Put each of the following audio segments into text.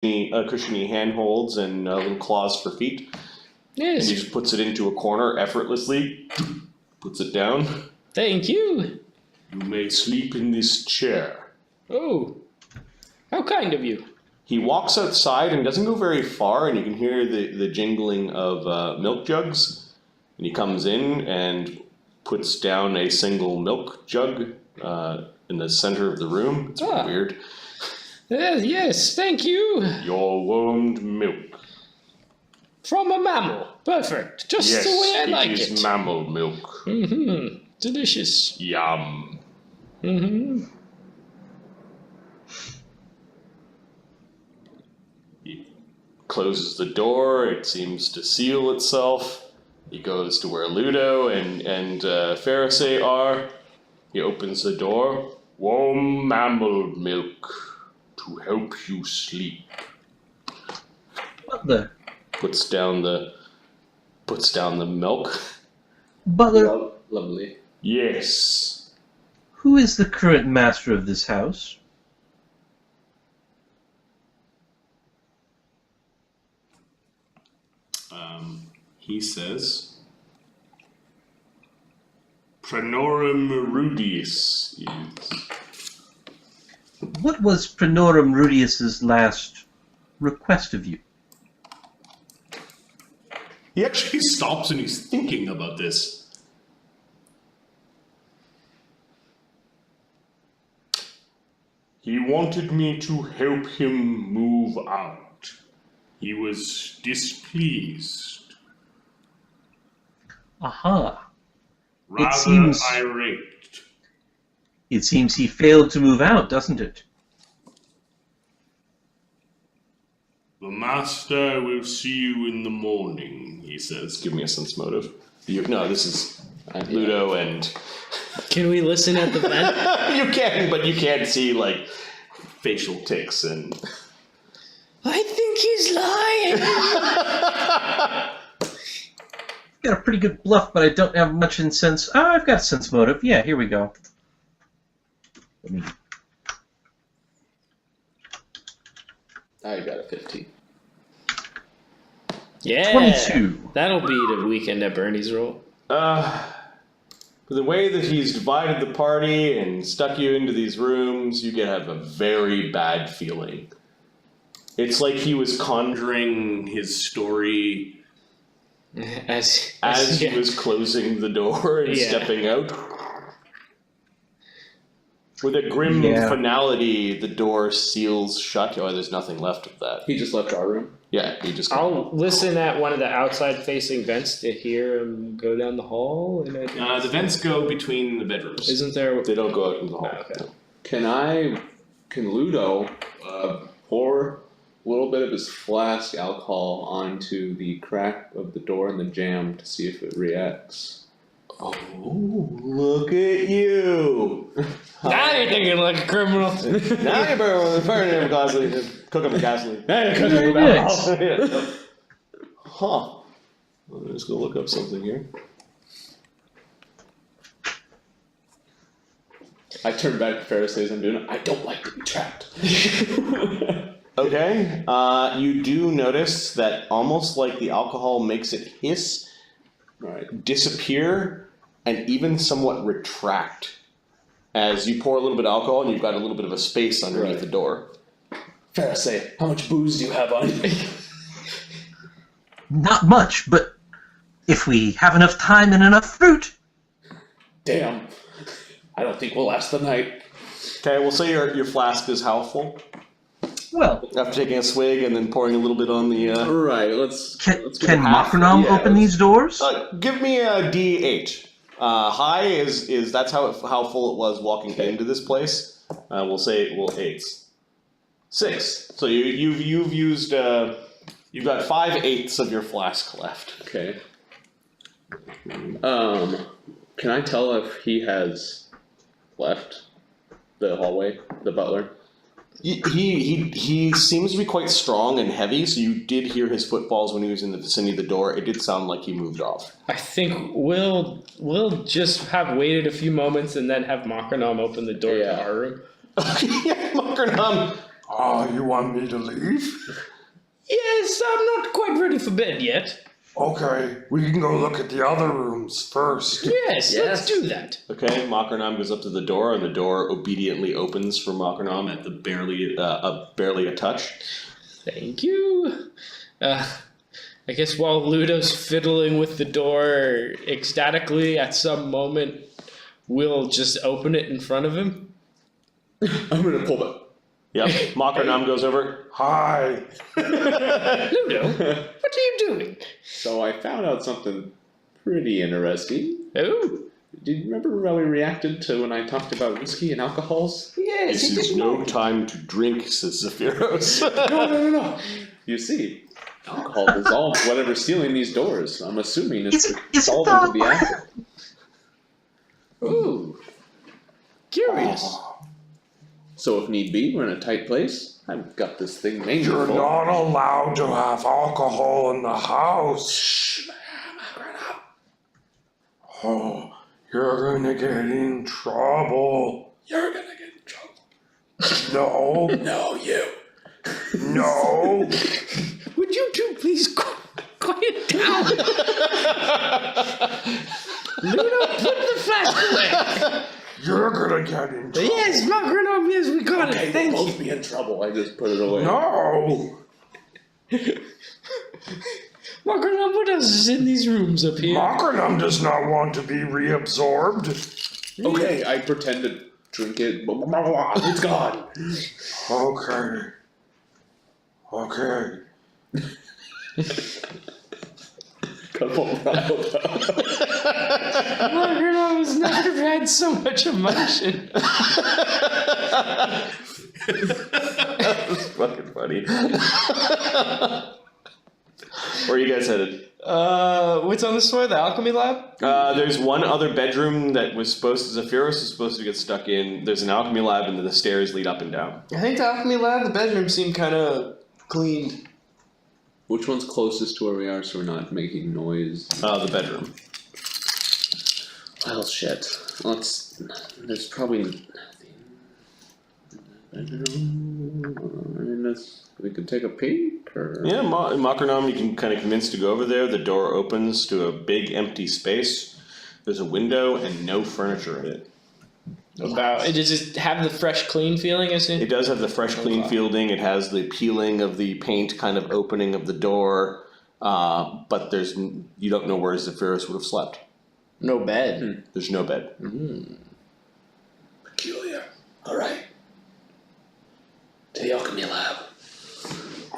cushiony handholds and little claws for feet. Yes. And he just puts it into a corner effortlessly, puts it down. Thank you. You may sleep in this chair. Oh, how kind of you. He walks outside and doesn't go very far, and you can hear the jingling of milk jugs. And he comes in and puts down a single milk jug in the center of the room. It's weird. Yes, thank you. Your warmed milk. From a mammal. Perfect. Just the way I like it. Yes, it is mammal milk. Mm-hmm. Delicious. Yum. Mm-hmm. He closes the door. It seems to seal itself. He goes to where Ludo and Pharisee are. He opens the door. Warm mammal milk to help you sleep. What the? Puts down the milk. Butler, Lovely. Yes. who is the current master of this house? He says, Prenorum Rudius is. What was Prenorum Rudius's last request of you? He actually stops and he's thinking about this. He wanted me to help him move out. He was displeased. Aha. Rather irate. It seems he failed to move out, doesn't it? The master will see you in the morning, he says. Give me a sense motive. No, this is Ludo and... Can we listen at the vent? You can, but you can't see, like, facial tics and... I think he's lying. Got a pretty good bluff, but I don't have much in sense. Oh, I've got sense motive. Yeah, here we go. I got a 15. Yeah. 22. That'll beat a weekend at Bernie's roll. The way that he's divided the party and stuck you into these rooms, you have a very bad feeling. It's like he was conjuring his story as he was closing the door and stepping out. With a grim finality, the door seals shut. Oh, there's nothing left of that. He just left our room? Yeah, he just... I'll listen at one of the outside-facing vents to hear him go down the hall. the vents go between the bedrooms. Isn't there... They don't go out into the hall. Okay. No. Can Ludo pour a little bit of his flask alcohol onto the crack of the door in the jamb to see if it reacts? Oh, look at you! Now you're thinking like a criminal. Now you're burning him gasoline. Cook him with gasoline. Very nice. Huh. I'm just gonna look up something here. I turn back to Pharisees. I'm doing it. I don't like to be trapped. Okay. You do notice that almost like the alcohol makes it hiss, disappear, and even somewhat retract as you pour a little bit of alcohol and you've got a little bit of a space underneath the door. Pharisee, how much booze do you have on you? Not much, but if we have enough time and enough fruit. Damn. I don't think we'll last the night. Okay, we'll say your flask is how full? Well, After taking a swig and then pouring a little bit on the... Right, let's can give it half. Mokrenom open these doors? give me a D8. High is that's how full it was walking into this place. We'll say 8s. 6. So you've used you've got 5/8 of your flask left. Okay. Can I tell if he has left the hallway, the butler? He seems to be quite strong and heavy, so you did hear his footfalls when he was in the vicinity of the door. It did sound like he moved off. I think we'll just have waited a few moments and then have Mokrenom open the door to our room. Yeah, Mokrenom You want me to leave? Yes, I'm not quite ready for bed yet. Okay, we can go look at the other rooms first. Yes, let's do that. Okay, Mokrenom goes up to the door, and the door obediently opens for Mokrenom at the barely a touch. Thank you. I guess while Ludo's fiddling with the door ecstatically, at some moment, we'll just open it in front of him. I'm gonna pull back. Yep, Mokrenom goes over. Hi. Ludo, what are you doing? So I found out something pretty interesting. Oh, Do you remember how we reacted to when I talked about whiskey and alcohols? yes, This is no time to drink, says Zephyros. No. You see, alcohol dissolves whatever's sealing these doors. I'm assuming it's Is the it solvent of the the- acid. Ooh, curious. So if need be, we're in a tight place. I've got this thing You're mangled full. not allowed to have alcohol in the house. Shh, Oh, you're gonna get in trouble. you're gonna get in trouble. No, No, you. no. Would you two please quiet down? Ludo, put the flash away. You're gonna get in trouble. Yes, Mokrenom, yes, we got Okay, it. Thank we'll you. both be in trouble. I just put it away. No. Mokrenom, what else is in these rooms up here? Mokrenom does not want to be reabsorbed. Okay, I pretend to drink it. It's gone. Okay. Okay. Come on, Mokrenom has never had so much emotion. That's fucking funny. Where are you guys headed? What's on this floor? The alchemy lab? There's one other bedroom that was Zephyros is supposed to get stuck in. There's an alchemy lab, and then the stairs lead up and down. I think the alchemy lab, the bedroom seemed kind of cleaned. Which one's closest to where we are so we're not making noise? The bedroom. Well, shit. There's probably nothing. We could take a peek, or... Yeah, Mokrenom, you can kind of convince to go over there. The door opens to a big empty space. There's a window and no furniture in it. Does it have the fresh, clean feeling? I see. It does have the fresh, clean fielding. It has the peeling of the paint kind of opening of the door. But you don't know where Zephyros would have slept. No bed. There's no bed. Peculiar. Alright. To the alchemy lab.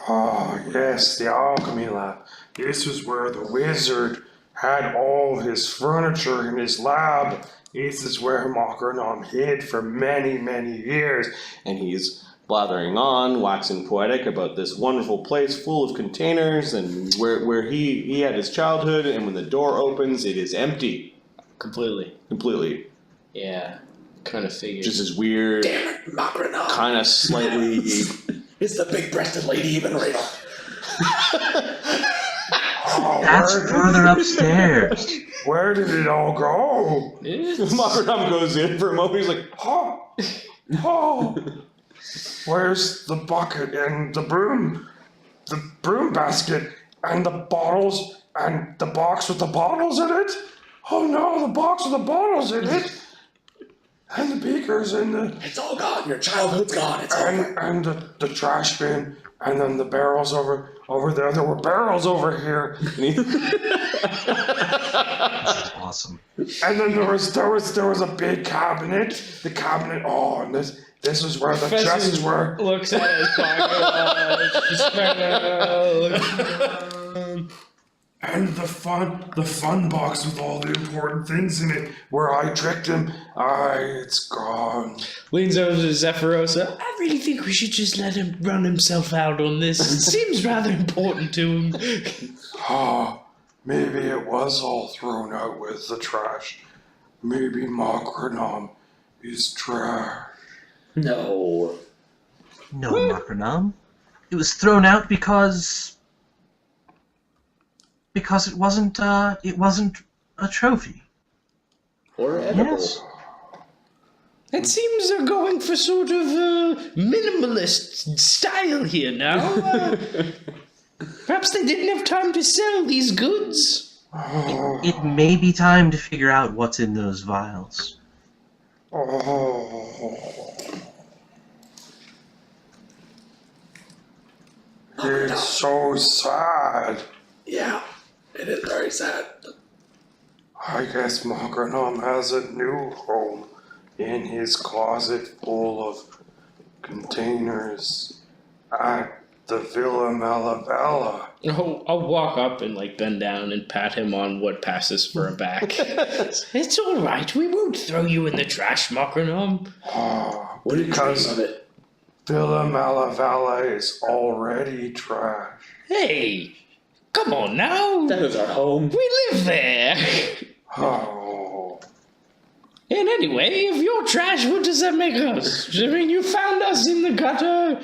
Oh, yes, the alchemy lab. This was where the wizard had all his furniture in his lab. This is where Mokrenom hid for many, many years. And he's blathering on, waxing poetic about this wonderful place full of containers and where he had his childhood, and when the door opens, it is empty. Completely. Completely. Yeah. Kind of figured. Just this weird, Damn it, Mokrenom. kind of slightly... Is the big-breasted lady even real? Oh, That's further upstairs. Where did it all go? Mokrenom goes in for a moment, he's like, Oh, oh. Where's the bucket and the broom basket and the bottles and the box with the bottles in it? Oh no, the box with the bottles in it. And the beakers and the It's all gone. Your childhood's gone. It's over. and the trash bin and then the barrels over there. There were barrels over here. That's awesome. And then there was a big cabinet. The cabinet. Oh, and this is where the chests were. Looks at his pocket. Just kind of And the fun box with all the important things in it, where I tricked him. It's gone. leans over to Zephyrosa. I really think we should just let him run himself out on this. It seems rather important to him. Oh, maybe it was all thrown out with the trash. Maybe Mokrenom is trash. No. No, Mokrenom. It was thrown out because it wasn't a trophy. Or edible. Yes. It seems they're going for sort of a minimalist style here now. Perhaps they didn't have time to sell these goods. It may be time to figure out what's in those vials. It's so sad. Yeah, it is very sad. I guess Mokrenom has a new home in his closet full of containers at the Villa Malabella. I'll walk up and bend down and pat him on what passes for a back. It's all right. We won't throw you in the trash, Mokrenom. What did you Because think of it? Villa Malabella is already trash. Hey, come on now. That is our home. We live there. Oh, And anyway, if you're trash, what does that make us? I mean, you found us in the gutter.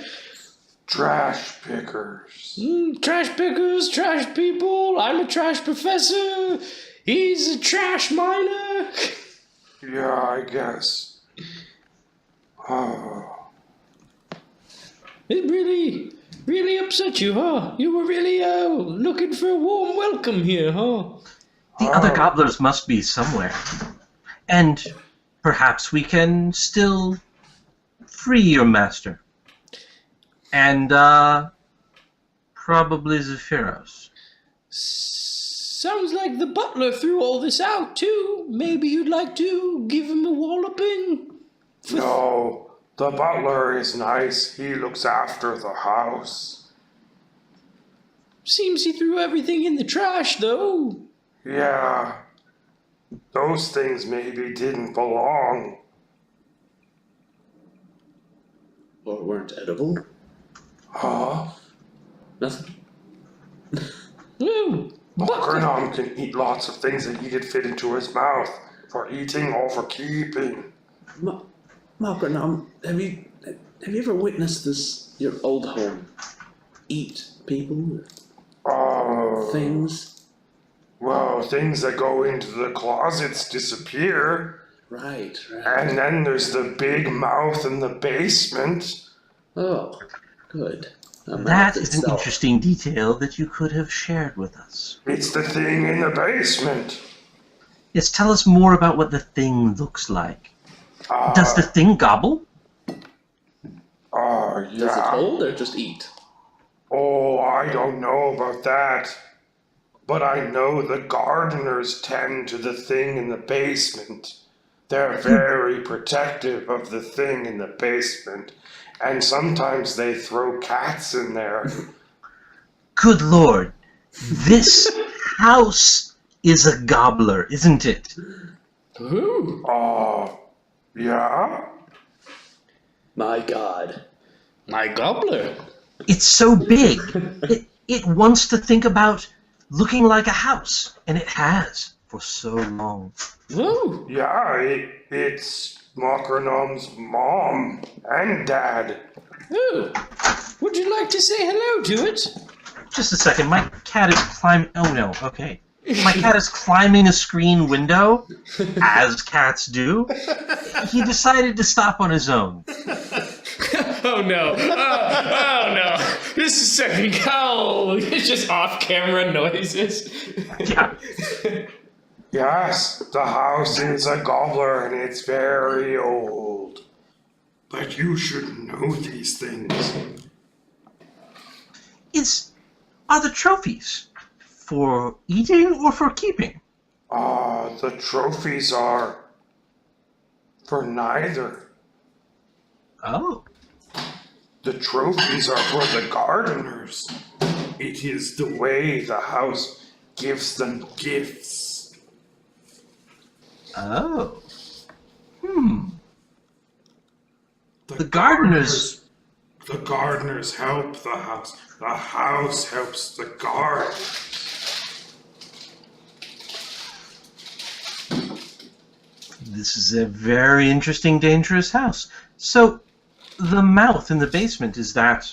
trash pickers. Trash pickers, trash people. I'm a trash professor. He's a trash miner. Yeah, I guess. Oh, It really upset you, huh? You were really looking for a warm welcome here, huh? The other gobblers must be somewhere. And perhaps we can still free your master. And, probably Zephyros. Sounds like the butler threw all this out, too. Maybe you'd like to give him a walloping? no, the butler is nice. He looks after the house. Seems he threw everything in the trash, though. Yeah, those things maybe didn't belong. Or weren't edible? Huh? Nothing. Ooh, Mokrenom can eat lots of things that he could fit into his mouth for eating or for keeping. Mokrenom, have you ever witnessed this, your old home, eat people, things? Well, things that go into the closets disappear. Right. And then there's the big mouth in the basement. Oh, good. That is an interesting detail that you could have shared with us. It's the thing in the basement. Yes, tell us more about what the thing looks like. Uh, Does the thing gobble? Does it yeah. hold or just eat? Oh, I don't know about that. But I know the gardeners tend to the thing in the basement. They're very protective of the thing in the basement. And sometimes they throw cats in there. Good lord. This house is a gobbler, isn't it? Ooh. Yeah? My God. My gobbler. It's so big. It wants to think about looking like a house, and it has for so long. Ooh. Yeah, it's Mokrenom's mom and dad. Ooh. Would you like to say hello to it? Just a second, my cat is climbing. Oh no, okay. My cat is climbing a screen window, as cats do. He decided to stop on his own. Oh no. Oh no. This is second cow. It's just off-camera noises. Yeah. Yes, the house is a gobbler and it's very old. But you should know these things. Are the trophies for eating or for keeping? The trophies are for neither. Oh. The trophies are for the gardeners. It is the way the house gives them gifts. Oh. The gardeners. The gardeners help the house. The house helps the garden. This is a very interesting, dangerous house. So, the mouth in the basement, is that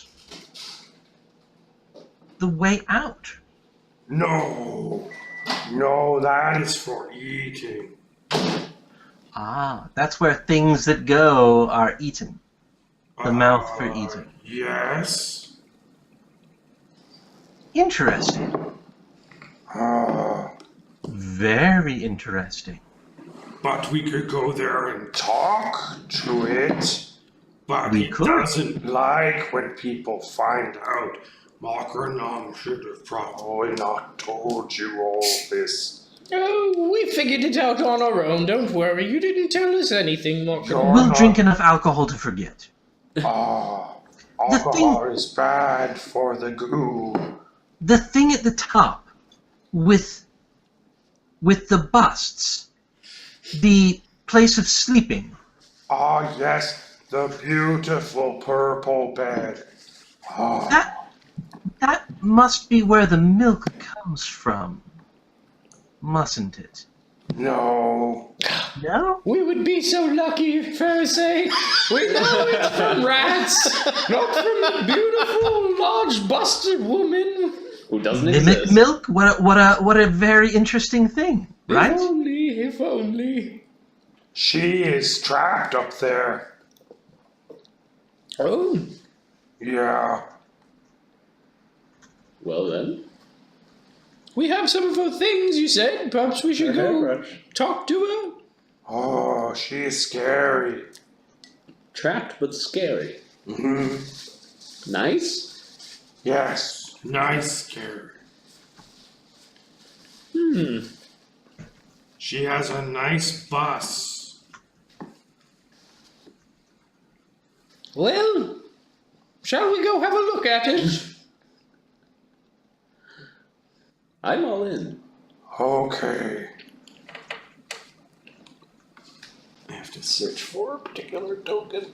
the way out? No, that is for eating. Ah, that's where things that go are eaten. The mouth for eating. Yes. Interesting. Very interesting. But we could go there and talk to it. But We he could. doesn't like when people find out. Mokrenom should have probably not told you all this. Oh, we figured it out on our own. Don't worry. You didn't tell us anything, Mokrenom. You're We'll not- drink enough alcohol to forget. Alcohol is bad for the goo. The thing at the top with the busts, the place of sleeping. Ah, yes, the beautiful purple bed. That must be where the milk comes from, mustn't it? No. No? We would be so lucky, Pharisee. We know it's from rats, not from a beautiful, large, busted woman. Who doesn't Mimic exist? milk? What a very interesting thing, right? If only. She is trapped up there. Oh, Yeah. Well then. we have some of her things, you said. Perhaps we should go talk to her. Oh, she is scary. Trapped but scary. Hmm. Nice? Yes. Nice scary. She has a nice bus. Well, shall we go have a look at it? I'm all in. Okay. I have to search for a particular token.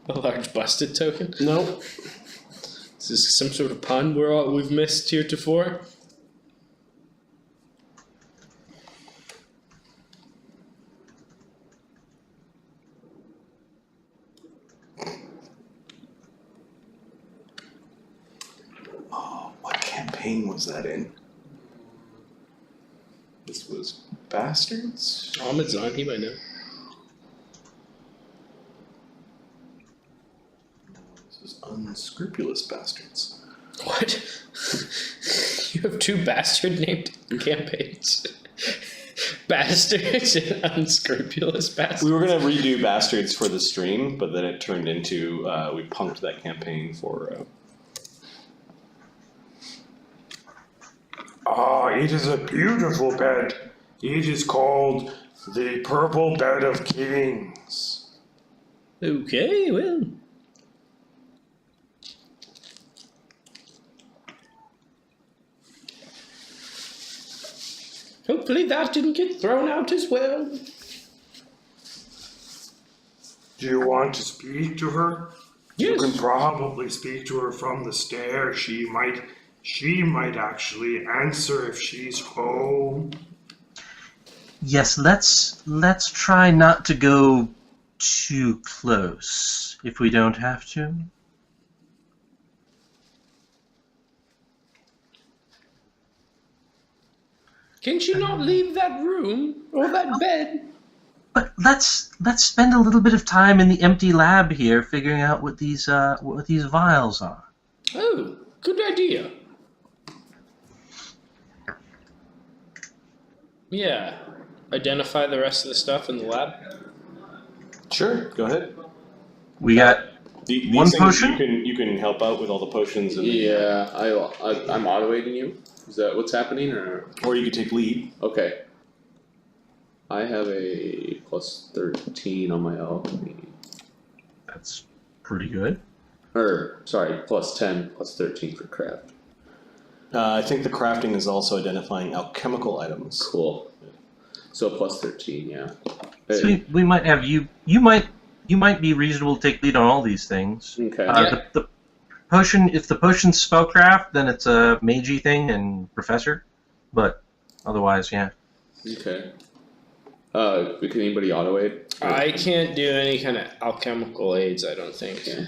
A large busted token? Nope. Is this some sort of pun we've missed heretofore? What campaign was that in? This was Bastards? Ahmed's on, he might know. This is Unscrupulous Bastards. What? You have two bastard named campaigns. Bastards and unscrupulous bastards. We were going to redo Bastards for the stream, but then it turned into, we punked that campaign for... It is a beautiful bed. It is called the Purple Bed of Kings. Okay, well. Hopefully that didn't get thrown out as well. Do you want to speak to her? Yes. You can probably speak to her from the stairs. She might actually answer if she's home. Yes, let's try not to go too close if we don't have to. Can she not leave that room or that bed? But let's spend a little bit of time in the empty lab here figuring out what these vials are. Oh, good idea. Yeah. Identify the rest of the stuff in the lab. Sure, go ahead. We got These one things potion? You can help out with all the potions, and Yeah, I'm automating you. Is that what's happening, or or you could take lead. okay? I have a plus 13 on my alchemy. That's pretty good. Or sorry, plus 10, plus 13 for craft. I think the crafting is also identifying alchemical items. Cool. So plus 13, yeah. So we might have you might be reasonable to take lead on all these things. Okay. The potion, if the potion's spellcraft, then it's a magey thing and professor. But otherwise, yeah. Okay. Can anybody auto aid? I can't do any kind of alchemical aids, I don't think. Okay.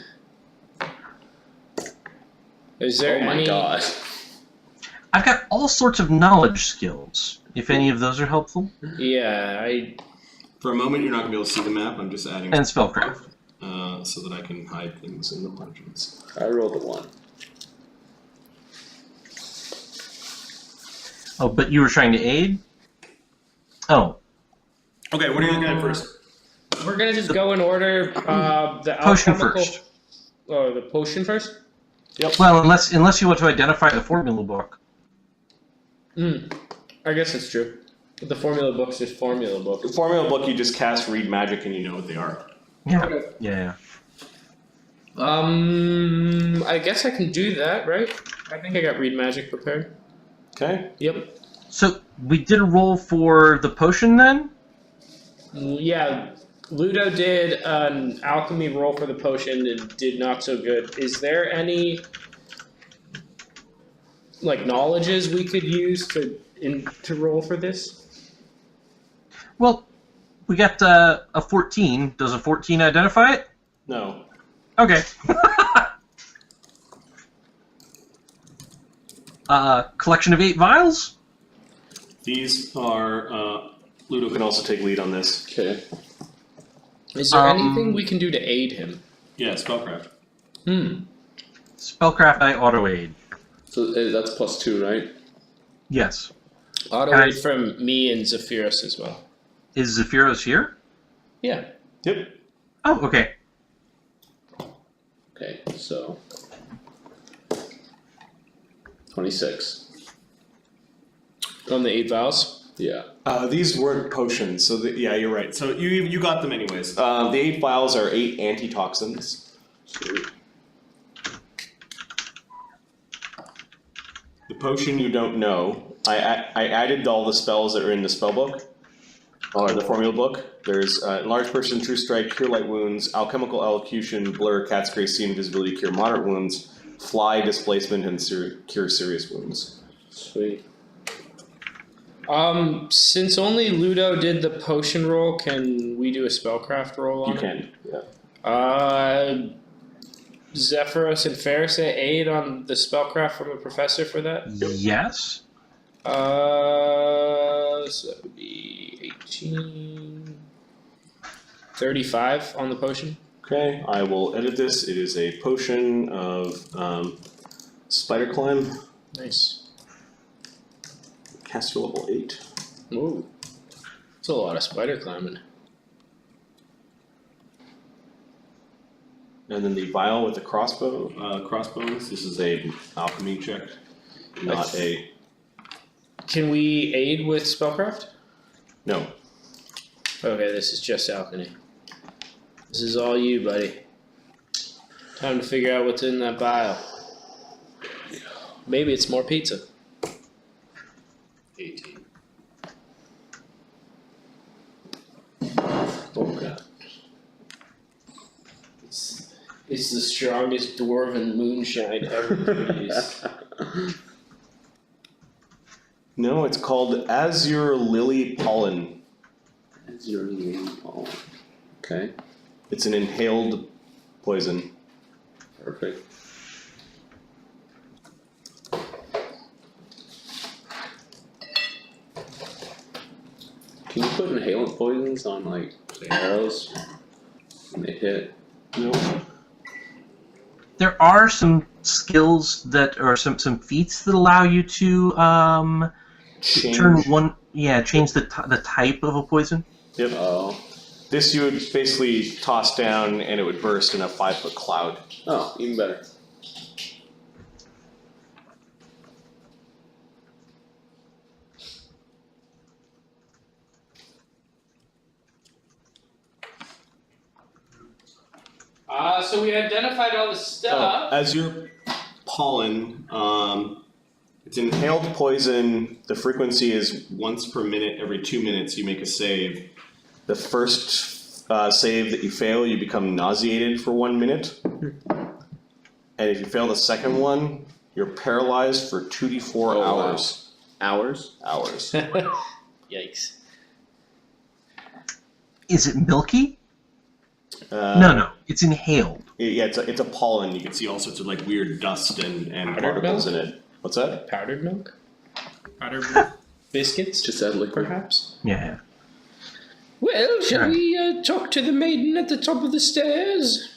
Is there Oh my any... god. I've got all sorts of knowledge skills. If any of those are helpful. Yeah, For a moment, you're not going to be able to see the map. I'm just adding And spellcraft. so that I can hide things in the margins. I rolled a 1. Oh, but you were trying to aid? Oh, Okay, what are you looking at first? We're gonna just go in order. The potion alchemical. first. Oh, the potion first. Well, unless you want to identify the formula book. I guess it's true. But the formula book's just formula book. The formula book, you just cast read magic and you know what they are. Yeah. Okay. Yeah. I guess I can do that, right? I think I got read magic prepared. Okay. Yep. So we did a roll for the potion then? Yeah, Ludo did an alchemy roll for the potion and did not so good. Is there any knowledges we could use to roll for this? Well, we got a 14. Does a 14 identify it? No. Okay. Collection of 8 vials? These are. Ludo can also take lead on this. Okay. Is there anything we can do to aid him? Yeah, spellcraft. Spellcraft I auto aid. So that's +2, right? Yes. Auto aid from me and Zephyrus as well. Is Zephyros here? Yeah. Yep. Oh, okay. Okay, so 26. On the 8 vials? Yeah. These weren't potions, so yeah, you're right. So you got them anyways. The 8 vials are 8 antitoxins. Sweet. The potion you don't know. I added all the spells that are in the spell book, or the formula book. There's Enlarge Person, True Strike, Cure Light Wounds, Alchemical Elocution, Blur, Cat's Grace, See Invisibility, Cure Moderate Wounds, Fly, Displacement, and Cure Serious Wounds. Sweet. Since only Ludo did the potion roll, can we do a spellcraft roll on You it? can, yeah. Zephyros and Ferris aid on the spellcraft from the professor for that? Yes. So that would be 18... 35 on the potion. Okay, I will edit this. It is a potion of Spider Climb. Nice. Cast to level 8. Ooh. That's a lot of spider climbing. And then the vial with the crossbones. This is a alchemy check, not a. Can we aid with spellcraft? No. Okay, this is just alchemy. This is all you, buddy. Time to figure out what's in that vial. Maybe it's more pizza. 18. Oh god. It's the strongest dwarven moonshine ever produced. No, it's called Azure Lily Pollen. Azure Lily Pollen. Okay. It's an inhaled poison. Perfect. Can you put inhalant poisons on the arrows when they hit? No. There are some skills that are some feats that allow you to Change. turn one. Yeah, change the type of a poison. Yep. Oh. This you would basically toss down and it would burst in a 5-foot cloud. Oh, even better. So we identified all the stuff. Azure Pollen. It's inhaled poison. The frequency is once per minute. Every 2 minutes, you make a save. The first save that you fail, you become nauseated for 1 minute. And if you fail the second one, you're paralyzed for 2d4 hours. Hours? Hours. Yikes. Is it milky? No, it's inhaled. Yeah, it's a pollen. You can see all sorts of weird dust and particles in it. What's that? Powdered milk? Powdered milk? Biscuits? Just add liquid. Perhaps? Yeah. Well, shall we talk to the maiden at the top of the stairs?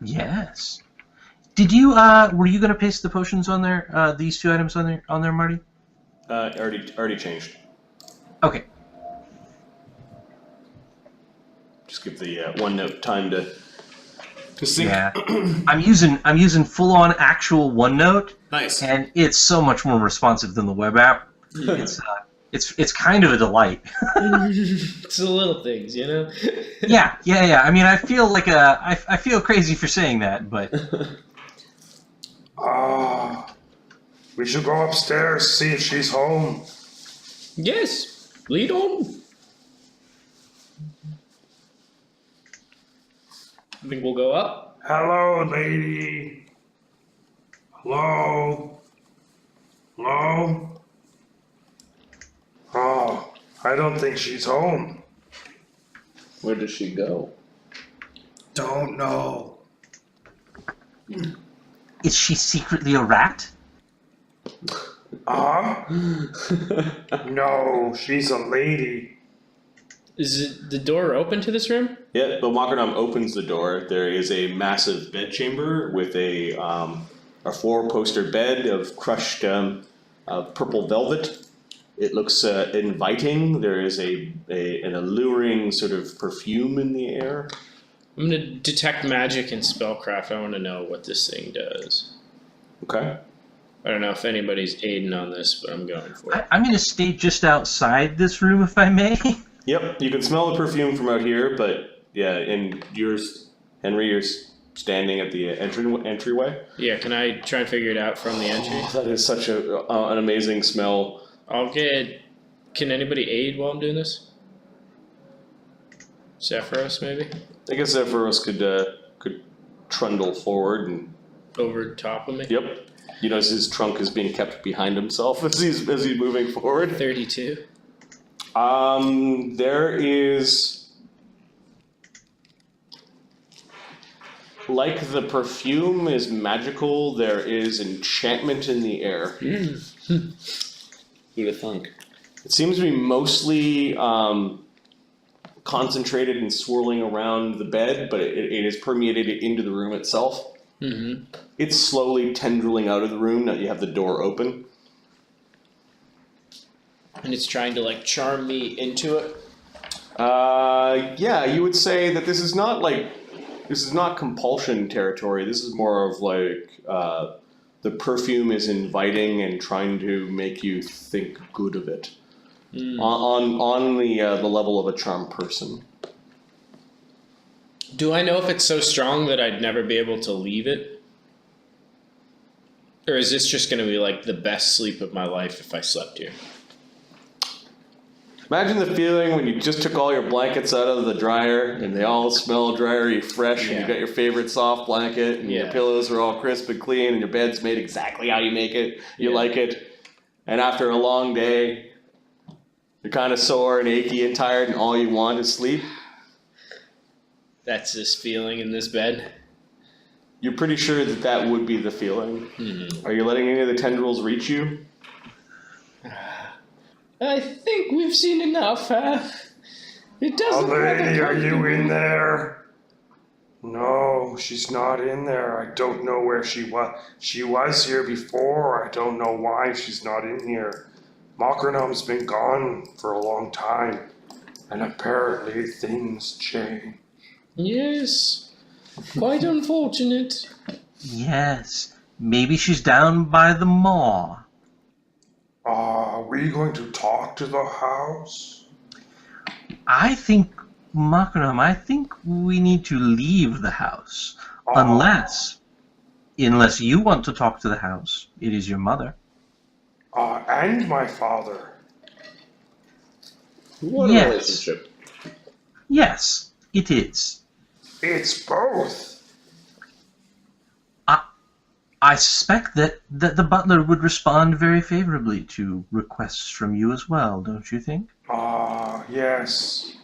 Yes. Did you, were you gonna paste the potions on there, these 2 items on there, Marty? Already changed. Okay. Just give the OneNote time to sync. Yeah. I'm using full-on actual OneNote, Nice. and it's so much more responsive than the web app. It's kind of a delight. It's the little things, you know? Yeah. I mean, I feel like I feel crazy for saying that, but We should go upstairs, see if she's home. Yes, lead on. I think we'll go up. Hello, lady. Hello? Hello? Oh, I don't think she's home. Where does she go? Don't know. is she secretly a rat? No, she's a lady. Is it the door open to this room? Yeah, but Mokrenom opens the door. There is a massive bedchamber with a 4-poster bed of crushed purple velvet. It looks inviting. There is an alluring sort of perfume in the air. I'm gonna detect magic and spellcraft. I want to know what this thing does. Okay. I don't know if anybody's aiding on this, but I'm going for it. I'm going to stay just outside this room, if I may. Yep, you can smell the perfume from out here, but yeah, and Henry, you're standing at the entryway. Yeah, can I try and figure it out from the entry? Oh, that is such an amazing smell. I'll get. Can anybody aid while I'm doing this? Sephiros, maybe? I guess Zephyros could trundle forward and. Over top of me? Yep. You notice his trunk is being kept behind himself as he's moving forward. 32. There is, like the perfume is magical, there is enchantment in the air. Who'd have thunk? It seems to be mostly concentrated and swirling around the bed, but it is permeated into the room itself. Mm-hmm. It's slowly tendriling out of the room now that you have the door open. And it's trying to like charm me into it. Yeah, you would say that this is not compulsion territory. This is more of like the perfume is inviting and trying to make you think good of it. On the level of a charmed person. Do I know if it's so strong that I'd never be able to leave it? Or is this just going to be like the best sleep of my life if I slept here? Imagine the feeling when you just took all your blankets out of the dryer and they all smell dryery fresh and you got your favorite soft blanket and your pillows are all crisp and clean and your bed's made exactly how you make it. You like it. And after a long day, you're kind of sore and achy and tired and all you want is sleep. That's this feeling in this bed. You're pretty sure that would be the feeling. Are you letting any of the tendrils reach you? I think we've seen enough. It doesn't. Lady, are you in there? No, she's not in there. I don't know where she was. She was here before. I don't know why she's not in here. Mokrenom's been gone for a long time, and apparently things change. Yes, quite unfortunate. Yes. Maybe she's down by the maw. Are we going to talk to the house? I think, Mokrenom, we need to leave the house. Unless you want to talk to the house. It is your mother. And my father. What a Yes. relationship. Yes, it is. It's both. I suspect that the butler would respond very favorably to requests from you as well, don't you think? Yes.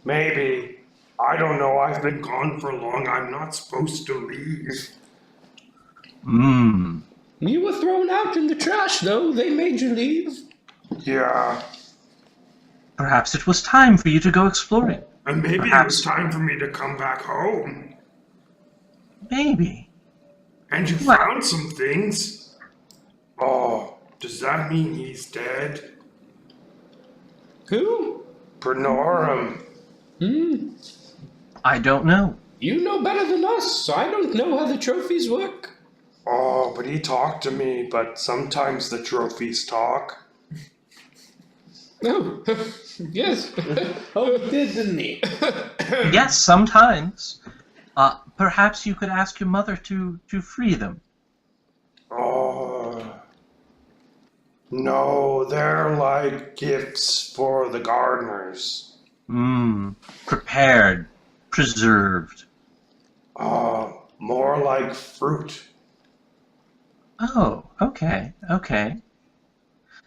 Maybe. I don't know. I've been gone for long. I'm not supposed to leave. You were thrown out in the trash, though. They made you leave. Yeah. Perhaps it was time for you to go exploring. And maybe it was Perhaps. time for me to come back home. Maybe. And you Well- found some things. Oh, does that mean he's dead? Who? Bernard. I don't know. You know better than us. I don't know how the trophies work. Oh, but he talked to me, but sometimes the trophies talk. Oh, yes. Oh, didn't he? Yes, sometimes. Perhaps you could ask your mother to free them. Oh. No, they're like gifts for the gardeners. Prepared, preserved. More like fruit. Oh, okay.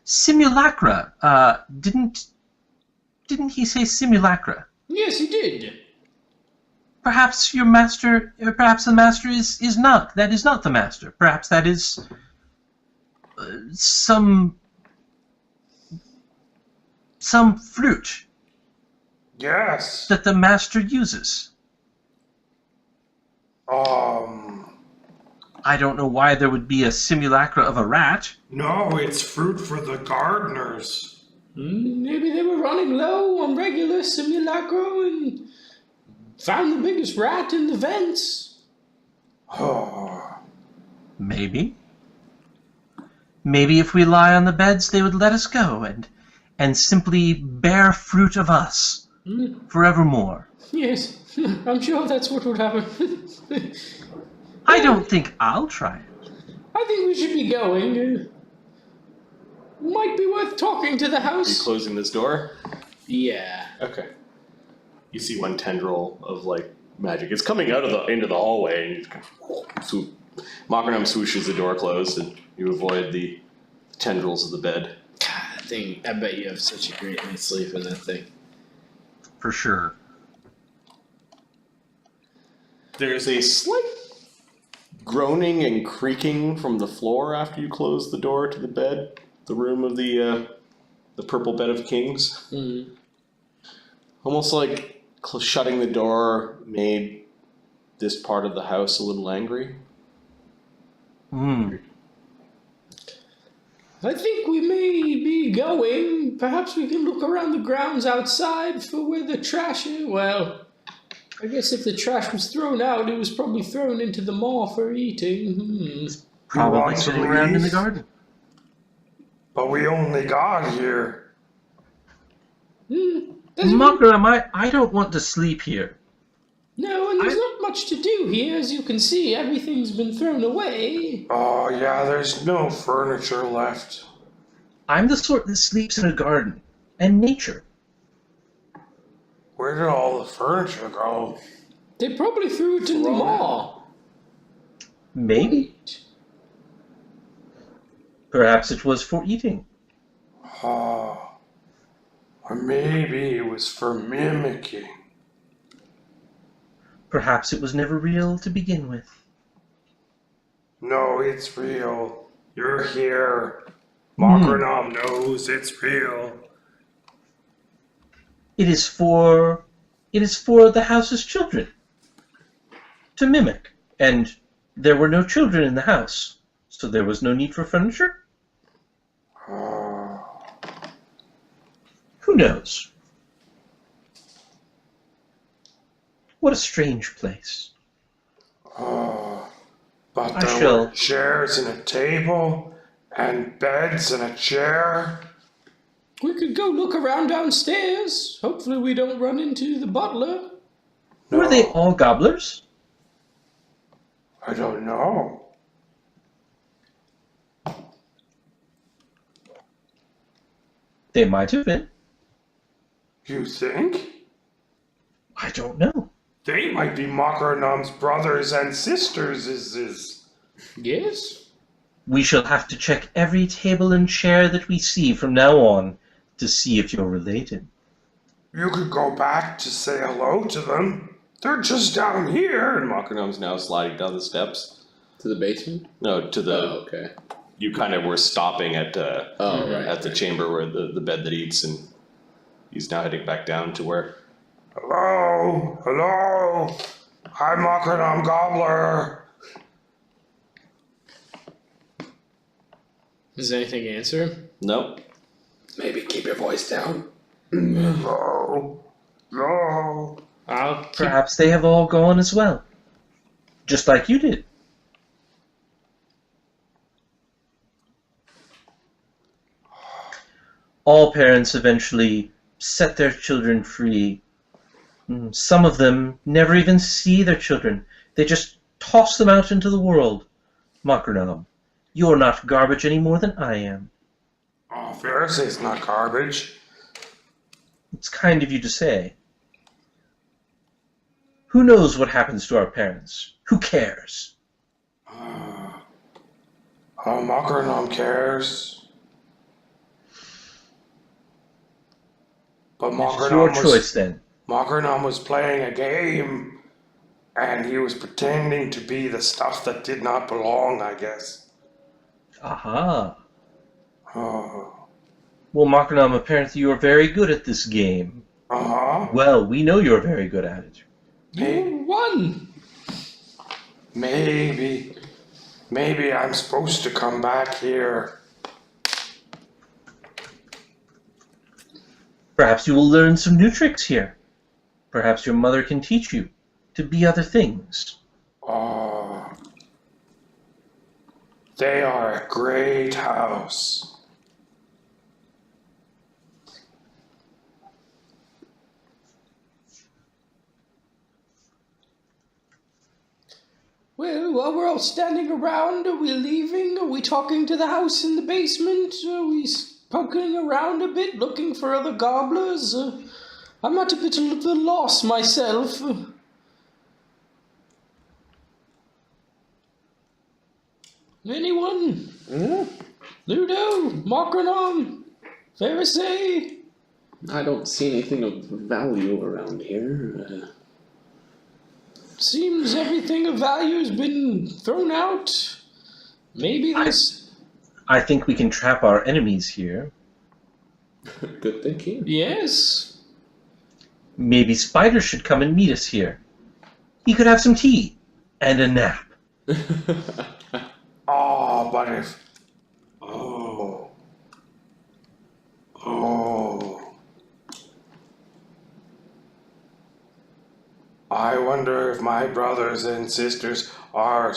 Simulacra. Didn't he say simulacra? Yes, he did. Perhaps your master, perhaps the master is not. That is not the master. Perhaps that is some fruit Yes. that the master uses. I don't know why there would be a simulacra of a rat. No, it's fruit for the gardeners. Maybe they were running low on regular simulacro and found the biggest rat in the vents. Oh. Maybe. Maybe if we lie on the beds, they would let us go and simply bear fruit of us forevermore. Yes, I'm sure that's what would happen. I don't think I'll try it. I think we should be going. Might be worth talking to the Are you house. closing this door? Yeah. Okay. You see one tendril of like magic. It's coming out of into the hallway, and you just kind of swoop. Mokrenom swooshes the door closed, and you avoid the tendrils of the bed. God, thing. I bet you have such a great night's sleep in that thing. For sure. There's a slight groaning and creaking from the floor after you close the door to the bed, the room of the purple bed of kings. Mm. Almost like shutting the door made this part of the house a little angry. I think we may be going. Perhaps we can look around the grounds outside for where the trash is. Well, I guess if the trash was thrown out, it was probably thrown into the maw for eating. Probably want to sitting around in the leave? garden. But we only got here. Mokrenom, I don't want to sleep here. No, and there's not much to do here. As you can see, everything's been thrown away. Oh, yeah, there's no furniture left. I'm the sort that sleeps in a garden and nature. Where did all the furniture go? They probably threw it in the maw. Maybe. Perhaps it was for eating. Oh. Or maybe it was for mimicking. Perhaps it was never real to begin with. No, it's real. You're here. Mokrenom knows it's real. It is for the house's children to mimic. And there were no children in the house, so there was no need for furniture? Who knows? What a strange place. But I there shall- were chairs and a table, and beds and a chair. We could go look around downstairs. Hopefully we don't run into the butler. Were they all gobblers? I don't know. They might have been. You think? I don't know. They might be Mokrenom's brothers and sisters. Yes? We shall have to check every table and chair that we see from now on to see if you're related. You could go back to say hello to them. They're just down here. And Mokrenom's now sliding down the steps. To the basement? No, to the. Oh, okay. You kind of were stopping at Oh, right. at the chamber where the bed that eats, and He's now heading back down to where. Hello? Hello? I'm Mokrenom Gobbler. Does anything answer him? Nope. Maybe keep your voice down. Hello? Hello? I'll keep... Perhaps they have all gone as well. Just like you did. All parents eventually set their children free. Some of them never even see their children. They just toss them out into the world. Mokrenom, you're not garbage any more than I am. Oh, Pharisee's not garbage. It's kind of you to say. Who knows what happens to our parents? Who cares? Oh, Mokrenom cares. But It's your choice then. Mokrenom was playing a game, and he was pretending to be the stuff that did not belong, I guess. Aha. Oh. Well, Mokrenom, apparently you are very good at this game. Uh-huh. Well, we know you're very good at it. You won! Maybe I'm supposed to come back here. Perhaps you will learn some new tricks here. Perhaps your mother can teach you to be other things. Oh. They are a great house. Well, while we're all standing around, are we leaving? Are we talking to the house in the basement? Are we poking around a bit, looking for other gobblers? I'm at a bit of a loss myself. Anyone? Ludo? Mokrenom? Pharisee? I don't see anything of value around here. Seems everything of value has been thrown out. Maybe this... I think we can trap our enemies here. Good thinking. Yes. Maybe Spider should come and meet us here. He could have some tea and a nap. Oh, but if... Oh. I wonder if my brothers and sisters are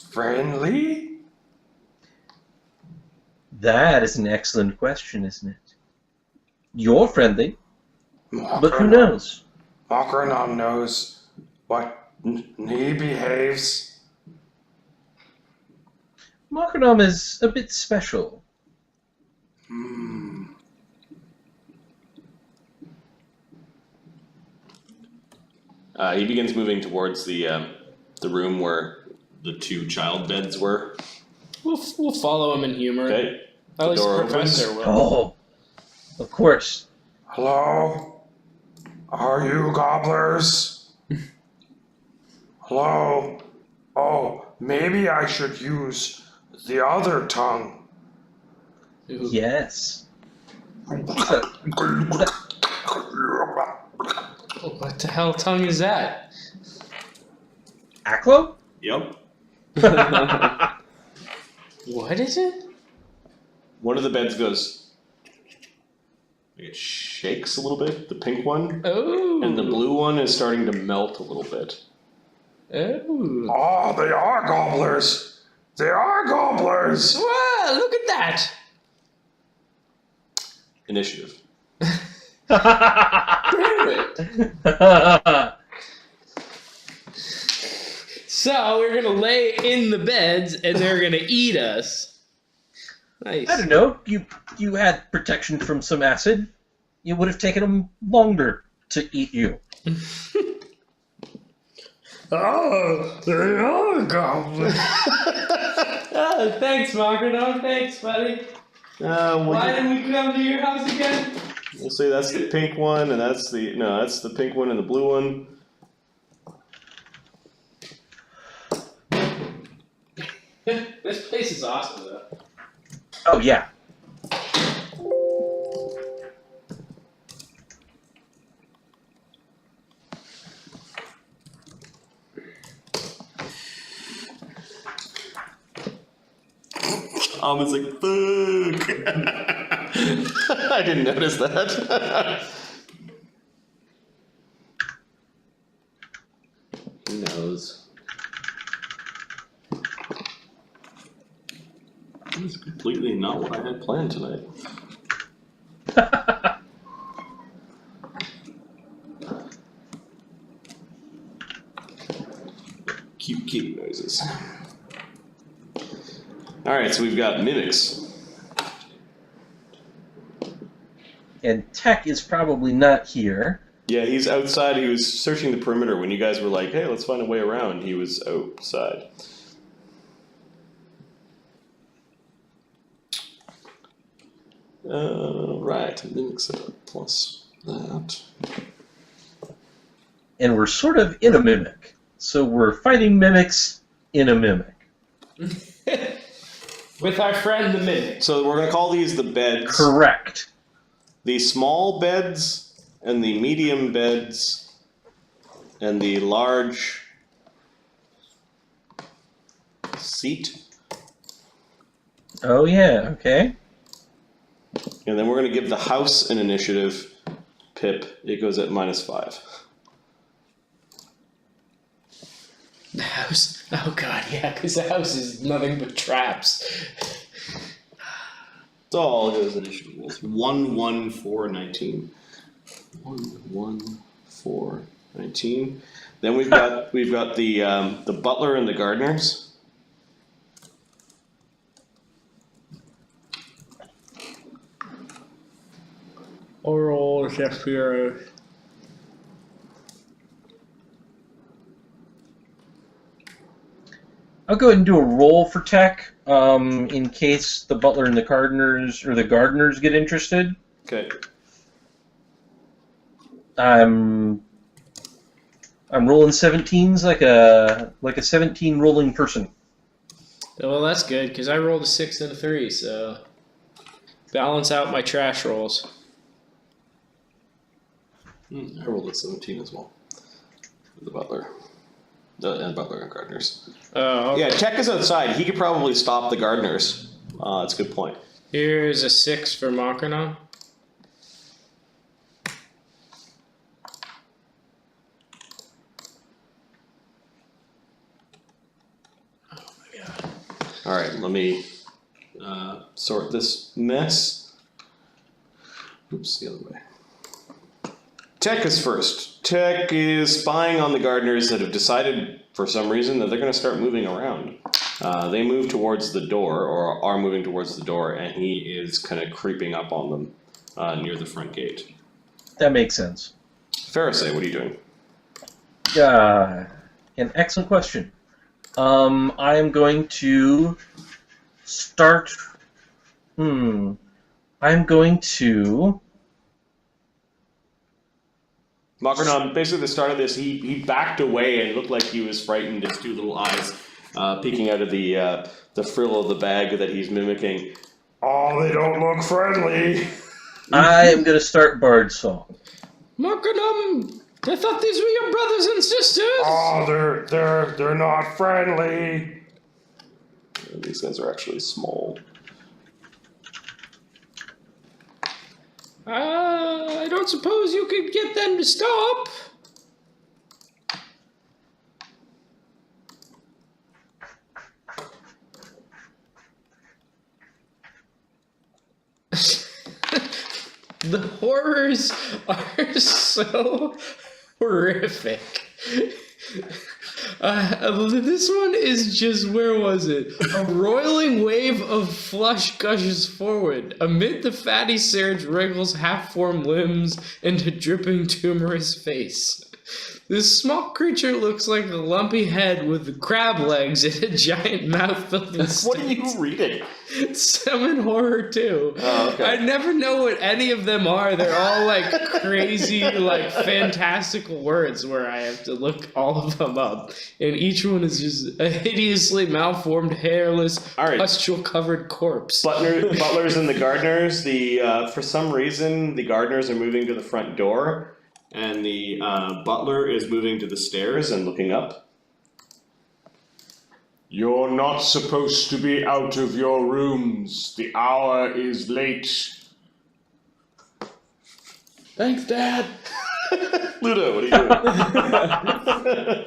friendly? That is an excellent question, isn't it? You're friendly, but who Mokrenom- knows? Mokrenom knows what he behaves. Mokrenom is a bit special. He begins moving towards the room where the two child beds were. We'll follow him in humor. Okay. At The least door the professor opens. will. Oh, of course. Hello? Are you gobblers? Hello? Oh, maybe I should use the other tongue. Ooh. Yes. What the hell tongue is that? Aklo? Yep. What is it? One of the beds goes. It shakes a little bit, the pink one. Oh. And the blue one is starting to melt a little bit. Oh. Oh, they are gobblers. They are gobblers. Wow, look at that. Initiative. So we're gonna lay in the beds and they're gonna eat us. Nice. I don't know. You had protection from some acid. It would have taken them longer to eat you. Oh, they are gobblers. Oh, thanks, Mokrenom. Thanks, buddy. Why did we come to your house again? We'll say that's the pink one, and that's the pink one and the blue one. This place is awesome, though. Oh, yeah. Tom is like, fuck. I didn't notice that. Who knows? This is completely not what I had planned tonight. Cute noises. Alright, so we've got mimics. And Tech is probably not here. Yeah, he's outside. He was searching the perimeter when you guys were like, hey, let's find a way around. He was outside. Right, mimics plus that. And we're sort of in a mimic. So we're fighting mimics in a mimic. With our friend the Mimic. So we're going to call these the beds. Correct. The small beds and the medium beds and the large seat. Oh, yeah, okay. And then we're going to give the house an initiative pip. It goes at -5. The house. Oh god, yeah, because the house is nothing but traps. It's all those initiative rolls. 1, 1, 4, 19. 1, 1, 4, 19. Then we've got the butler and the gardeners. Oral Zephyr. I'll go ahead and do a roll for Tech, in case the butler and the gardeners get interested. Okay. I'm rolling 17s like a 17 rolling person. Well, that's good, because I rolled a 6 and a 3, so balance out my trash rolls. I rolled a 17 as well. For the butler. And butler and gardeners. Oh, okay. Yeah, Tech is outside. He could probably stop the gardeners. That's a good point. Here's a 6 for Mokrenom. Alright, let me sort this mess. Oops, the other way. Tech is first. Tech is spying on the gardeners that have decided, for some reason, that they're going to start moving around. They move towards the door, or are moving towards the door, and he is kind of creeping up on them near the front gate. That makes sense. Pharisee, what are you doing? An excellent question. I am going to start. I'm going to. Mokrenom, basically at the start of this, he backed away and looked like he was frightened, his two little eyes peeking out of the frill of the bag that he's mimicking. Oh, they don't look friendly. I am going to start Bard Song. Mokrenom! I thought these were your brothers and sisters! Oh, they're not friendly. These guys are actually small. I don't suppose you could get them to stop. The horrors are so horrific. This one is just, where was it? A roiling wave of flush gushes forward. Amid the fatty surge wriggles half-formed limbs and a dripping tumorous face. This small creature looks like a lumpy head with crab legs and a giant mouth filled with sticks. What are you reading? Summon horror too. Oh, okay. I never know what any of them are. They're all like crazy, like fantastical words where I have to look all of them up. And each one is just a hideously malformed, hairless, pustule-covered corpse. Butlers and the gardeners, for some reason, the gardeners are moving to the front door, and the butler is moving to the stairs and looking up. You're not supposed to be out of your rooms. The hour is late. Thanks, Dad. Ludo, what are you doing?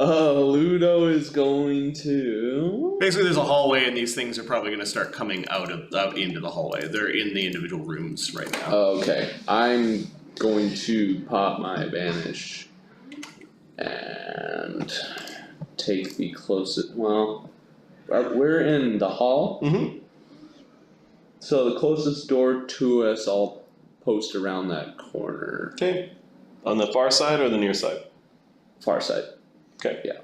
Ludo is going to. Basically, there's a hallway, and these things are probably going to start coming out into the hallway. They're in the individual rooms right now. Okay, I'm going to pop my Vanish and take the closest. Well, we're in the hall, Mm-hmm. so the closest door to us, I'll post around that corner, Okay. On the far side or the near side? far side. Okay. Yeah.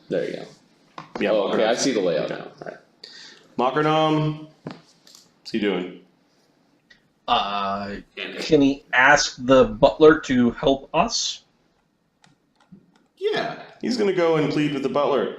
There you go. Yeah. Oh, okay, I Mokrenom. see the layout Okay. now. All right. Mokrenom. What's he doing? Can he ask the butler to help us? Yeah. He's going to go and plead with the butler.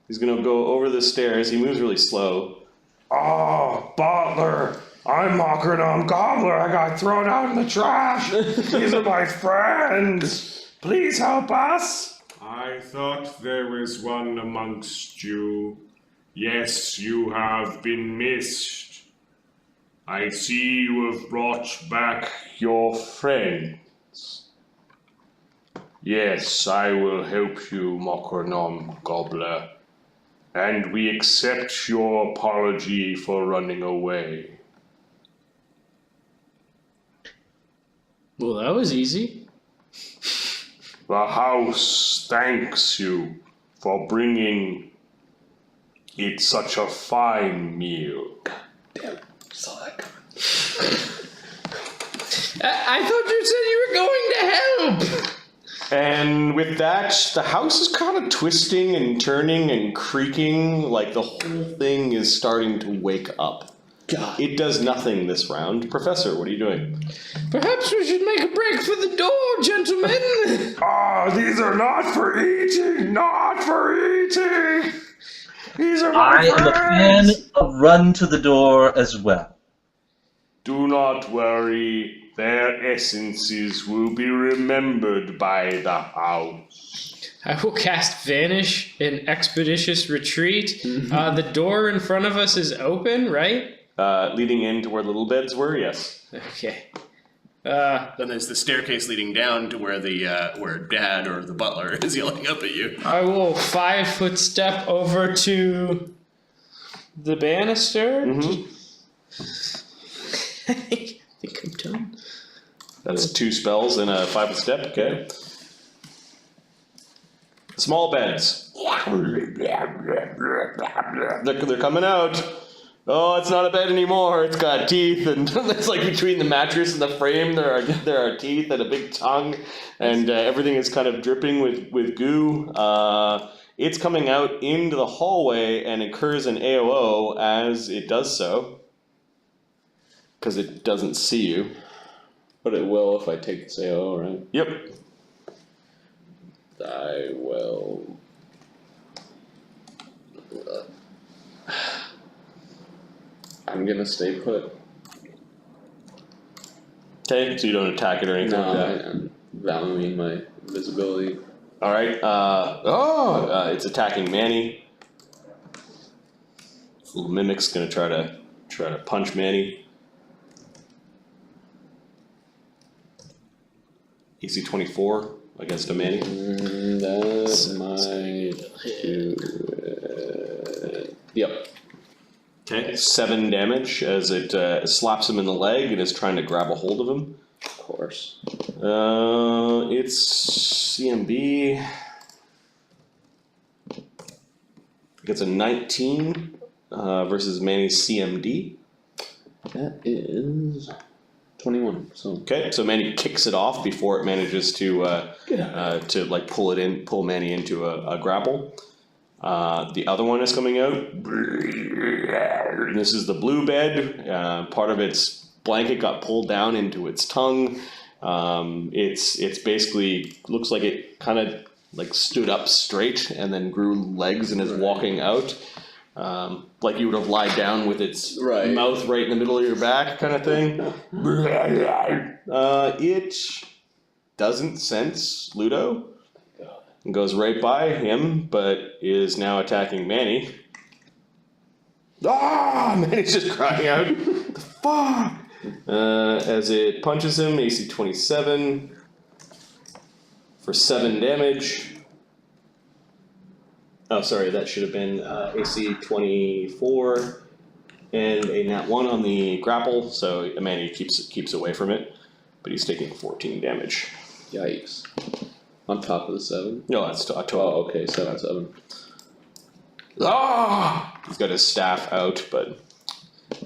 He's going to go over the stairs. He moves really slow. Oh, butler. I'm Mokrenom Gobbler. I got thrown out in the trash. These are my friends. Please help us. I thought there was one amongst you. Yes, you have been missed. I see you have brought back Your friends. Yes, I will help you, Mokrenom Gobbler. And we accept your apology for running away. Well, that was easy. The house thanks you for bringing it such a fine meal. Damn it. Saw that coming. I thought you said you were going to help! And with that, the house is kind of twisting and turning and creaking, like the whole thing is starting to wake up. God. It does nothing this round. Professor, what are you doing? Perhaps we should make a break for the door, gentlemen! Oh, these are not for eating. Not for eating. These are my I am a fan friends. of run to the door as well. Do not worry. Their essences will be remembered by the house. I will cast Vanish in Expeditious Retreat. The door in front of us is open, right? Leading into where little beds were, yes. Okay. Then there's the staircase leading down to where the where Dad or the butler is yelling up at you. I will 5-foot step over to the banister. I think I'm done. That's 2 spells in a 5-foot step, okay. Small beds. They're coming out. Oh, it's not a bed anymore. It's got teeth, and it's like between the mattress and the frame, there are teeth and a big tongue, and everything is kind of dripping with goo. It's coming out into the hallway and incurs an AOO as it does so, because it doesn't see you. But it will if I take this AO, right? Yep. I will. I'm gonna stay put. Okay, so you don't attack it or anything No, like that. I'm valuing my visibility. All right. It's attacking Manny. This little mimic's gonna try to punch Manny. AC 24 against a Manny. That might do it. Yep. Okay. 7 damage as it slaps him in the leg and is trying to grab a hold of him. Of course. It's CMB. Gets a 19 versus Manny's CMD. That is 21. So Okay, so Manny kicks it off before it manages to like pull Manny into a grapple. The other one is coming out. This is the blue bed. Part of its blanket got pulled down into its tongue. It's basically looks like it kind of like stood up straight and then grew legs and is walking out. Like you would have lied down with its Right. mouth right in the middle of your back kind of thing. It doesn't sense Ludo. and goes right by him, but is now attacking Manny. Ah! Manny's just crying out. The fuck? As it punches him, AC 27 for 7 damage. Oh, sorry, that should have been AC 24 and a nat 1 on the grapple, so Manny keeps away from it, but he's taking 14 damage. Yikes. On top of the 7? No, that's total. Oh, okay, 7. Ah! He's got his staff out, but...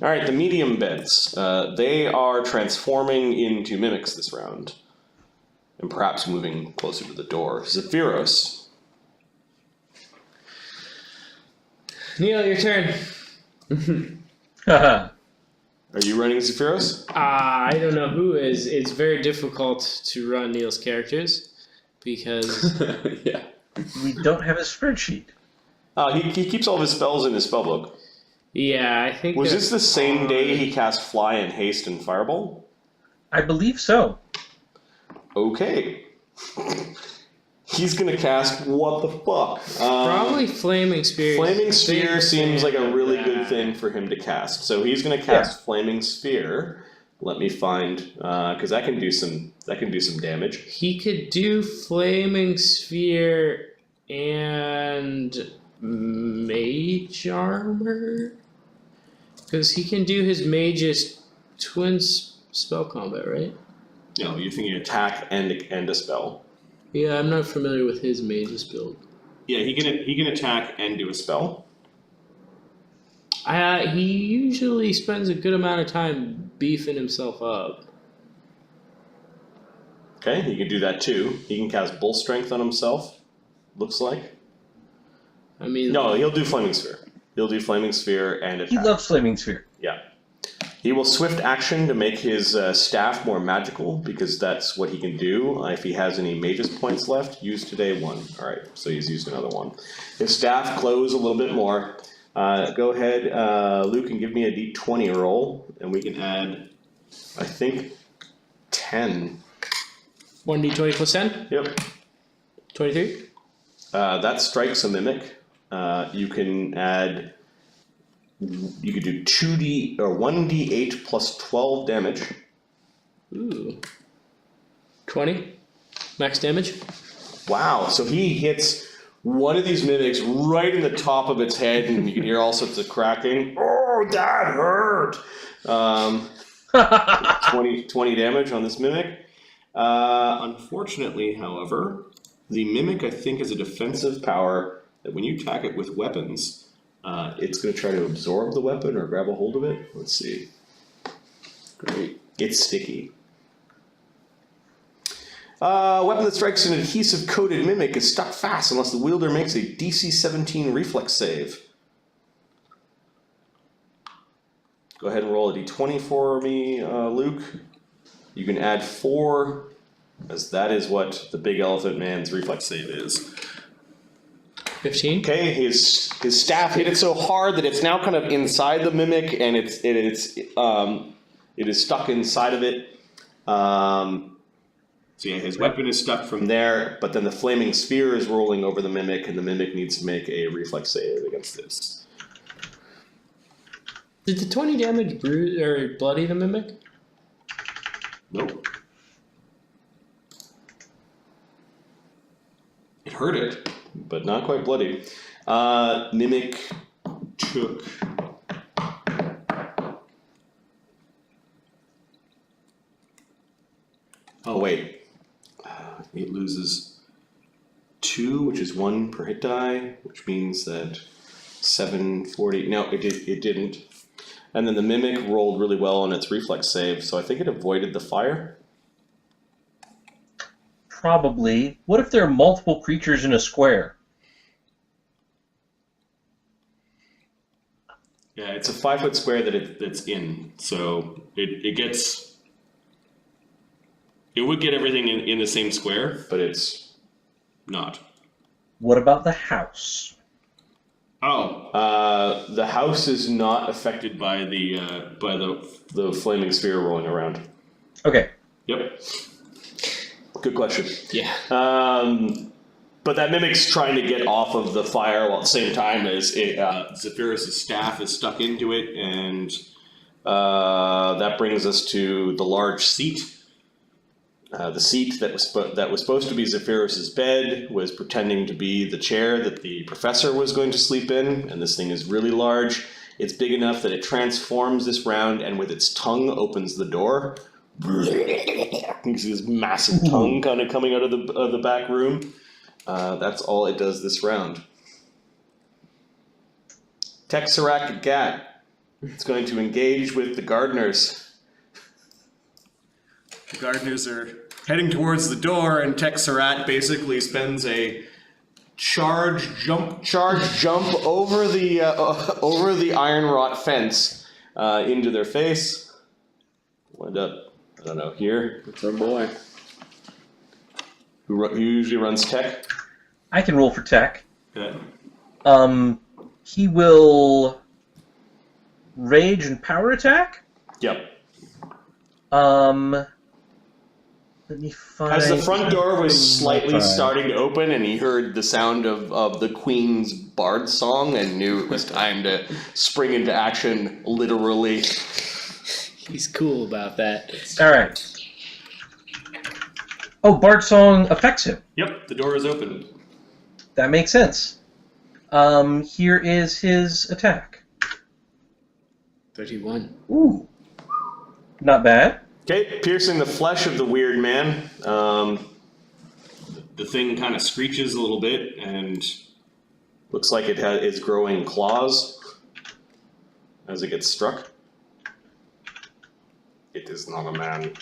Alright, the medium beds. They are transforming into mimics this round. And perhaps moving closer to the door. Zephyros. Neil, your turn. Haha. Are you running Zephyros? I don't know who is. It's very difficult to run Neil's characters because Yeah. We don't have a spreadsheet. He keeps all of his spells in his spellbook. yeah, I think Was that- this the same day he cast Fly and Haste and Fireball? I believe so. Okay. He's gonna cast what the fuck? probably Flaming Spear. Flaming Sphere seems like a really good Yeah. thing for him to cast. So he's gonna cast Flaming Sphere. Let me find because that can do some damage. He could do Flaming Sphere and Mage Armor because he can do his Mage's twin spell combat, right? No, you're thinking attack and a spell. Yeah, I'm not familiar with his Mage's build. Yeah, he can attack and do a spell. He usually spends a good amount of time beefing himself up. Okay, he can do that too. He can cast Bull Strength on himself. Looks like. I mean, No, he'll do Flaming Sphere. He'll do Flaming Sphere and attack. He loves Flaming Sphere. Yeah. He will swift action to make his staff more magical because that's what he can do. If he has any mage's points left, use today 1. Alright, so he's used another 1. His staff glows a little bit more. Go ahead, Luke, and give me a d20 roll, and we can add, I think, 10. 1d20 plus 10? Yep. 23? That strikes a mimic. You can add... You could do 2d or 1d8 plus 12 damage. Ooh. 20? Max damage? Wow, so he hits one of these mimics right in the top of its head, and you can hear all sorts of cracking. Oh, that hurt! 20 damage on this mimic. Unfortunately, however, the mimic, I think, is a defensive power that when you attack it with weapons, it's going to try to absorb the weapon or grab a hold of it. Let's see. Great. It's sticky. Weapon that strikes an adhesive coated mimic is stuck fast unless the wielder makes a DC 17 reflex save. Go ahead and roll a d20 for me, Luke. You can add 4, as that is what the big elephant man's reflex save is. 15? Okay, his staff hit it so hard that it's now kind of inside the mimic, and it is stuck inside of it. So yeah, his weapon is stuck from there, but then the flaming sphere is rolling over the mimic, and the mimic needs to make a reflex save against this. Did the 20 damage bruise or bloody the mimic? Nope. It hurt it, but not quite bloody. Mimic took... Oh, wait. It loses 2, which is 1 per hit die, which means that 740... No, it didn't. And then the mimic rolled really well on its reflex save, so I think it avoided the fire. Probably. What if there are multiple creatures in a square? Yeah, it's a 5-foot square that's in, so it gets... It would get everything in the same square, but it's not. What about the house? Oh, the house is not affected by the flaming sphere rolling around. Okay. Yep. Good question. Yeah. But that mimic's trying to get off of the fire while at the same time as Zephyrus' staff is stuck into it, and that brings us to the large seat. The seat that was supposed to be Zephyrus' bed was pretending to be the chair that the professor was going to sleep in, and this thing is really large. It's big enough that it transforms this round, and with its tongue opens the door. You see this massive tongue kind of coming out of the back room. That's all it does this round. Texarak Gat. It's going to engage with the gardeners. The gardeners are heading towards the door, and Texarat basically spends a charge jump over the iron wrought fence into their face. Wind up, I don't know, here. It's our boy. Who usually runs tech? I can roll for tech. Okay. He will rage and power attack. Yep. Let me find. As the front door was slightly starting to open, and he heard the sound of the Queen's bard song, and knew it was time to spring into action, literally. He's cool about that. All right. Oh, bard song affects him. Yep, the door is open. That makes sense. Here is his attack. 31. Ooh. Not bad. Okay, piercing the flesh of the weird man. The thing kind of screeches a little bit, and looks like it is growing claws as it gets struck. It is not a man.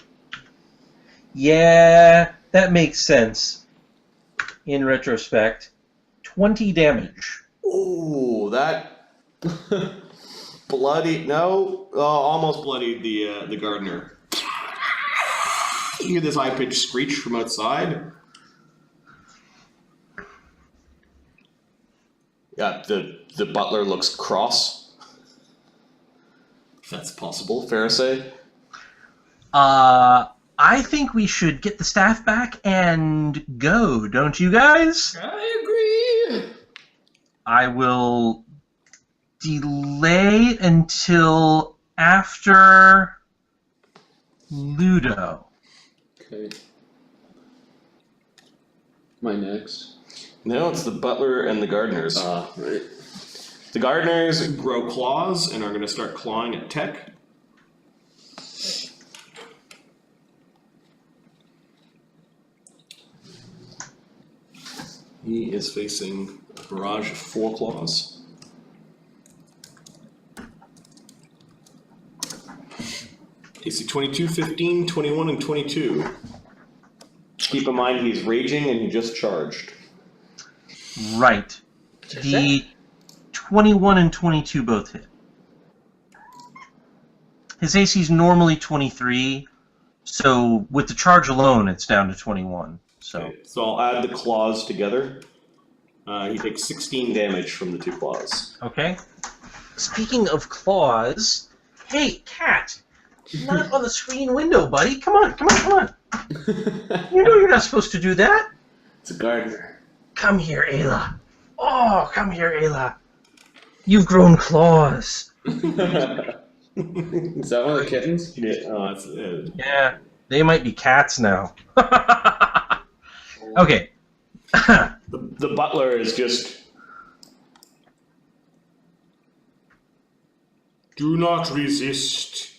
Yeah, that makes sense. In retrospect, 20 damage. Ooh, that bloody almost bloodied the gardener. You hear this high-pitched screech from outside. Yeah, the butler looks cross. If that's possible, Pharisee. I think we should get the staff back and go, don't you guys? I agree. I will delay until after Ludo. Okay. My next. No, it's the butler and the gardeners. Right. The gardeners grow claws and are going to start clawing at Tech. He is facing a barrage of 4 claws. AC 22, 15, 21, and 22. Keep in mind he's raging and he just charged. Right. The 21 and 22 both hit. His AC is normally 23, so with the charge alone, it's down to 21. So, Okay, so I'll add the claws together. He takes 16 damage from the 2 claws. okay. Speaking of claws, hey, cat, not on the screen window, buddy. Come on. You know you're not supposed to do that. It's a gardener. Come here, Ayla. Oh, come here, Ayla. You've grown claws. Is that one of the kittens? Yeah, Yeah, they might be cats now. Okay. the butler is just... Do not resist.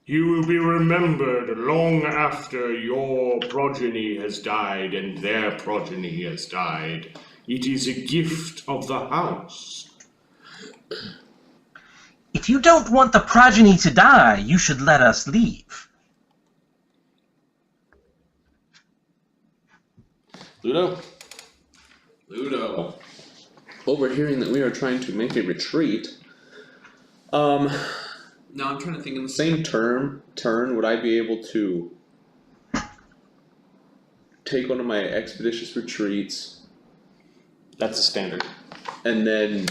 You will be remembered long after your progeny has died and their progeny has died. It is a gift of the house. If you don't want the progeny to die, you should let us leave. Ludo? Ludo. Overhearing that we are trying to make a retreat. Now I'm trying to think in the same turn, would I be able to take one of my expeditious retreats? That's a standard. And then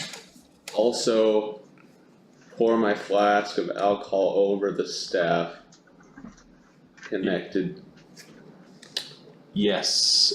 also pour my flask of alcohol over the staff connected. Yes.